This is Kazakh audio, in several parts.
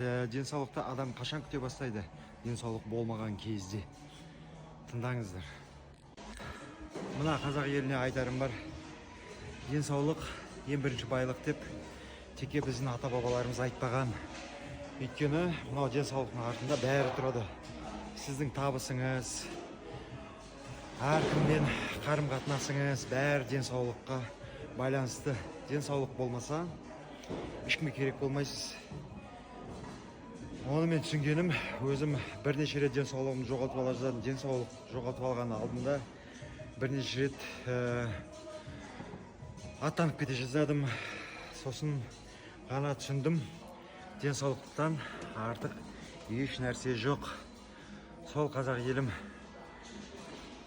Денсаулықты адам қашан күте бастайды? Денсаулық болмаған кезде. Тыңдаңыздар. Мына қазақ еліне айтарым бар. Денсаулық ең бірінші байлық деп теке біздің ата-бабаларымыз айтпаған. Өйткені мынау денсаулықтың артында бәрі тұрады. Сіздің табысыңыз, әркіммен қарым-қатынасыңыз бәрі денсаулыққа байланысты. Денсаулық болмаса ешкімге керек болмайсыз. Оны мен түсінгенім, өзім бірнеше рет денсаулығымды жоғалтып ала жаздадым. Денсаулық жоғалтып алған алдында бірнеше рет аттанып кете жаздадым. Сосын ғана түсіндім, денсаулықтан артық еш нәрсе жоқ. Сол қазақ елім,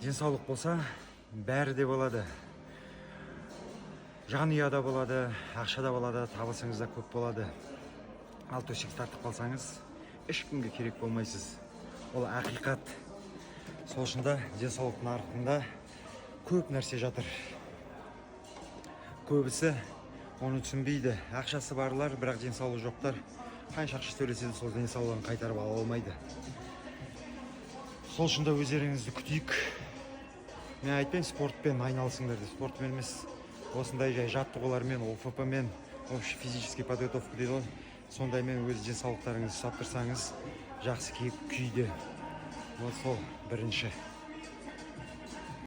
денсаулық болса бәрі де болады. Жанұяда болады, ақшада болады, табысыңыз да көп болады. Ал төсек тартып қалсаңыз, ешкімге керек болмайсыз. Ол ақиқат. Сол үшін де денсаулықтың артында көп нәрсе жатыр. Көбісі оны түсінбейді. Ақшасы барлар, бірақ денсаулығы жоқтар. Қанша ақша төлесе де сол денсаулығын қайтарып ала алмайды. Сол үшін де өздеріңізді күтейік. Мен айтпаймын спортпен айналысыңдар деп, спортпен емес, осындай жай жаттығулармен, ОФП-мен, общий физический подготовка дейді ғой. Сондаймен өз денсаулықтарыңызды ұстап тұрсаңыз, жақсы күйде. Сол бірінші.